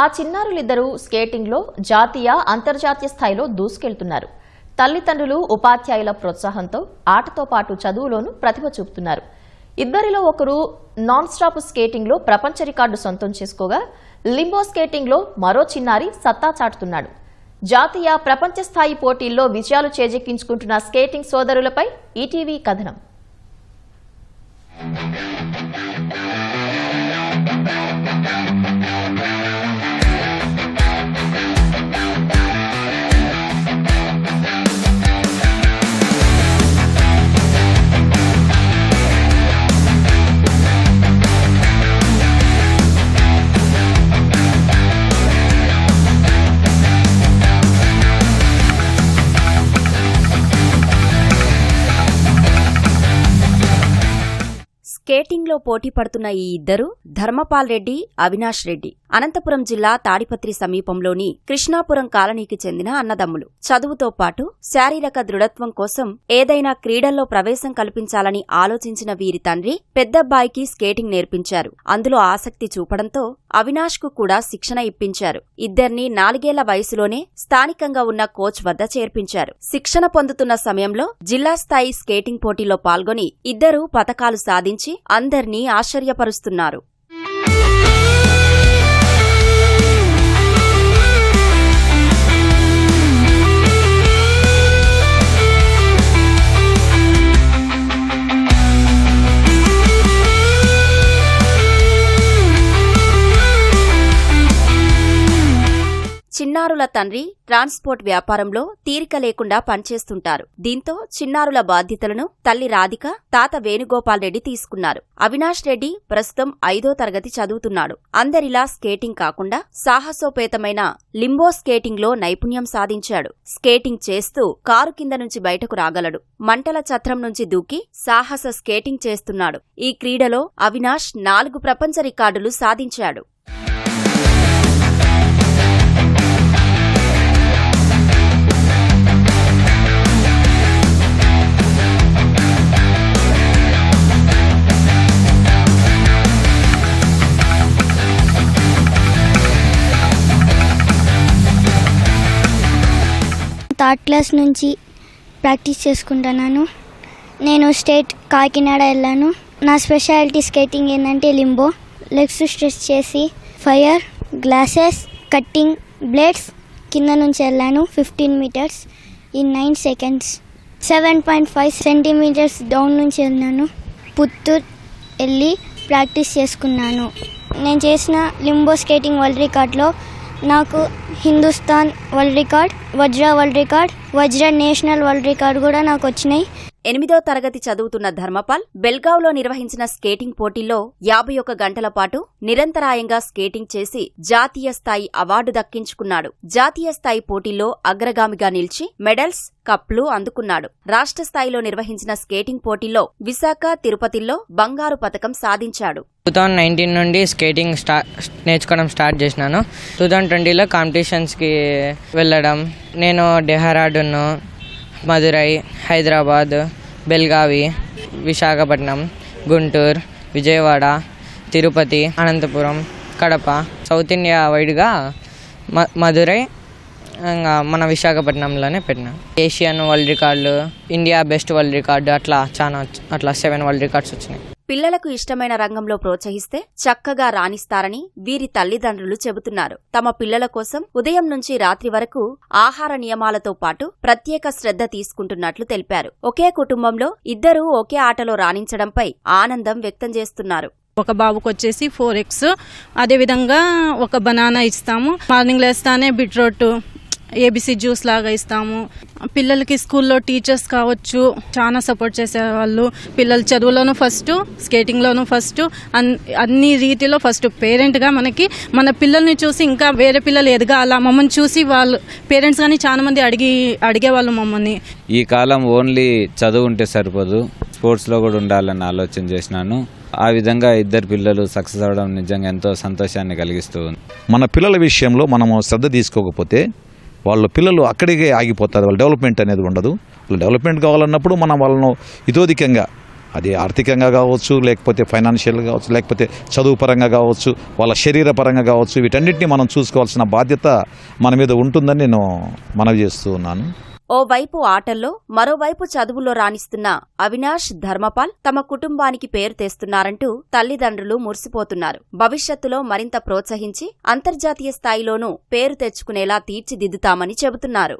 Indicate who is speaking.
Speaker 1: ఆ చిన్నారులిద్దరూ స్కేటింగ్లో జాతీయ అంతర్జాతీయ స్థాయిలో దూసుకెళ్తున్నారు. తల్లిదండ్రులు ఉపాధ్యాయుల ప్రోత్సాహంతో ఆటతో పాటు చదువులోనూ ప్రతిభ చూపుతున్నారు. ఇద్దరిలో ఒకరు నాన్ స్టాప్ స్కేటింగ్లో ప్రపంచ రికార్డు సొంతం చేసుకోగా లింబో స్కేటింగ్లో మరో చిన్నారి సత్తా చాటుతున్నాడు. జాతీయ ప్రపంచ స్థాయి పోటీల్లో విజయాలు చేజెక్కించుకుంటున్న స్కేటింగ్ సోదరులపై ఈటీవీ కథనం.
Speaker 2: స్కేటింగ్లో పోటీ పడుతున్న ఈ ఇద్దరు ధర్మపాల్ రెడ్డి, అవినాష్ రెడ్డి అనంతపురం జిల్లా తాడిపత్రి సమీపంలోని కృష్ణాపురం కాలనీకి చెందిన అన్నదమ్ములు. చదువుతో పాటు శారీరక దృఢత్వం కోసం ఏదైనా క్రీడల్లో ప్రవేశం కల్పించాలని ఆలోచించిన వీరి తండ్రి పెద్దబ్బాయికి స్కేటింగ్ నేర్పించారు. అందులో ఆసక్తి చూపడంతో అవినాష్ కు కూడా శిక్షణ ఇప్పించారు. ఇద్దరిని 4 ఏళ్ల వయసులోనే స్థానికంగా ఉన్న కోచ్ వద్ద చేర్పించారు. శిక్షణ పొందుతున్న సమయంలో జిల్లా స్థాయి స్కేటింగ్ పోటీలో పాల్గొని ఇద్దరూ పతకాలు సాధించి అందర్నీ ఆశ్చర్యపరుస్తున్నారు. చిన్నారుల తండ్రి ట్రాన్స్పోర్ట్ వ్యాపారంలో తీరిక లేకుండా పనిచేస్తుంటారు. దీంతో చిన్నారుల బాధ్యతలను తల్లి రాధిక, తాత వేణుగోపాల్ రెడ్డి తీసుకున్నారు. అవినాష్ రెడ్డి ప్రస్తుతం 5వ తరగతి చదువుతున్నాడు. అందరిలా స్కేటింగ్ కాకుండా సాహసోపేతమైన లింబో స్కేటింగ్లో నైపుణ్యం సాధించాడు. స్కేటింగ్ చేస్తూ కారు కింద నుంచి బయటకు రాగలడు. మంటల ఛత్రం నుంచి దూకి సాహస స్కేటింగ్ చేస్తున్నాడు. ఈ క్రీడలో అవినాష్ 4 ప్రపంచ రికార్డులు సాధించాడు.
Speaker 3: థర్డ్ క్లాస్ నుంచి ప్రాక్టీస్ చేసుకుంటున్నాను. నేను స్టేట్ కాకినాడ వెళ్ళాను. నా స్పెషాలిటీ స్కేటింగ్ ఏంటంటే లింబో. లెగ్స్ స్ట్రెచ్ చేసి ఫైర్, గ్లాసెస్, కట్టింగ్, బ్లేడ్స్ కింద నుంచి వెళ్ళాను 15 metres in 9 seconds. 7.5 centimetres down నుంచి వెళ్ళాను. పుత్తూరు వెళ్ళి ప్రాక్టీస్ చేసుకున్నాను. నేను చేసిన లింబో స్కేటింగ్ వరల్డ్ రికార్డ్లో నాకు Hindustan world record, Vajra world record, Vajra national world record కూడా నాకు వచ్చినాయి.
Speaker 2: 8వ తరగతి చదువుతున్న ధర్మపాల్ బెల్గావ్లో నిర్వహించిన స్కేటింగ్ పోటీల్లో 51 గంటల పాటు నిరంతరాయంగా స్కేటింగ్ చేసి జాతీయ స్థాయి అవార్డు దక్కించుకున్నాడు. జాతీయ స్థాయి పోటీల్లో అగ్రగామిగా నిలిచి మెడల్స్, కప్లు అందుకున్నాడు. రాష్ట్ర స్థాయిలో నిర్వహించిన స్కేటింగ్ పోటీల్లో విశాఖ, తిరుపతిలో బంగారు పతకం సాధించాడు.
Speaker 4: 2019 నుండి స్కేటింగ్ నేర్చుకోవడం స్టార్ట్ చేసినాను. 2020లో కాంపిటీషన్స్కి వెళ్ళడం. నేను డెహ్రాడూన్, మదురై, హైదరాబాద్, బెల్గావి, విశాఖపట్నం, గుంటూరు, విజయవాడ, తిరుపతి, అనంతపురం, కడప, సౌత్ ఇండియా వైడ్గా మదురై, ఇంకా మన విశాఖపట్నంలోనే పెట్టినా. ఏషియన్ వరల్డ్ రికార్డులు, ఇండియా బెస్ట్ వరల్డ్ రికార్డు, అట్లా 7 వరల్డ్ రికార్డ్స్ వచ్చినాయి.
Speaker 2: పిల్లలకు ఇష్టమైన రంగంలో ప్రోత్సహిస్తే చక్కగా రాణిస్తారని వీరి తల్లిదండ్రులు చెబుతున్నారు. తమ పిల్లల కోసం ఉదయం నుంచి రాత్రి వరకు ఆహార నియమాలతో పాటు ప్రత్యేక శ్రద్ధ తీసుకుంటున్నట్లు తెలిపారు. ఒకే కుటుంబంలో ఇద్దరూ ఒకే ఆటలో రాణించడంపై ఆనందం వ్యక్తం చేస్తున్నారు.
Speaker 5: ఒక బాబుకి వచ్చేసి 4 eggs, అదేవిధంగా ఒక బనానా ఇస్తాము. మార్నింగ్ లేస్తానే బీట్రూట్, ఏబీసీ జ్యూస్ లాగా ఇస్తాము. పిల్లలకి స్కూల్లో టీచర్స్ కావచ్చు చాలా సపోర్ట్ చేసేవాళ్ళు. పిల్లల చదువులోనూ ఫస్ట్, స్కేటింగ్లోనూ ఫస్ట్, అన్ని రీతిలో ఫస్ట్. పేరెంట్గా మన పిల్లల్ని చూసి ఇంకా వేరే పిల్లలు ఎదగాల, మమ్మల్ని చూసి వాళ్ళు పేరెంట్స్ కానీ చాలా మంది అడిగేవాళ్ళు మమ్మల్ని.
Speaker 6: ఈ కాలం ఓన్లీ చదువు ఉంటే సరిపోదు, స్పోర్ట్స్లో కూడా ఉండాలని ఆలోచన చేసినాను. ఆ విధంగా ఇద్దరు పిల్లలు సక్సెస్ అవ్వడం నిజంగా ఎంతో సంతోషాన్ని కలిగిస్తూ ఉంది.
Speaker 7: మన పిల్లల విషయంలో మనము శ్రద్ధ తీసుకోకపోతే వాళ్ళ పిల్లలు అక్కడికే ఆగిపోతారు. వాళ్ళ డెవలప్మెంట్ అనేది ఉండదు. వాళ్ళు డెవలప్మెంట్ కావాలన్నప్పుడు మనం వాళ్ళను ఇతోధికంగా అది ఆర్థికంగా కావచ్చు, లేకపోతే ఫైనాన్షియల్గా కావచ్చు, లేకపోతే చదువు పరంగా కావచ్చు, వాళ్ళ శరీర పరంగా కావచ్చు, వీటన్నిటిని మనం చూసుకోవాల్సిన బాధ్యత మన మీద ఉంటుందని నేను మనవి చేస్తూ ఉన్నాను.
Speaker 2: ఓవైపు ఆటల్లో మరోవైపు చదువులో రాణిస్తున్న అవినాష్, ధర్మపాల్ తమ కుటుంబానికి పేరు తెస్తున్నారంటూ తల్లిదండ్రులు మురిసిపోతున్నారు. భవిష్యత్తులో మరింత ప్రోత్సహించి అంతర్జాతీయ స్థాయిలోనూ పేరు తెచ్చుకునేలా తీర్చిదిద్దుతామని చెబుతున్నారు.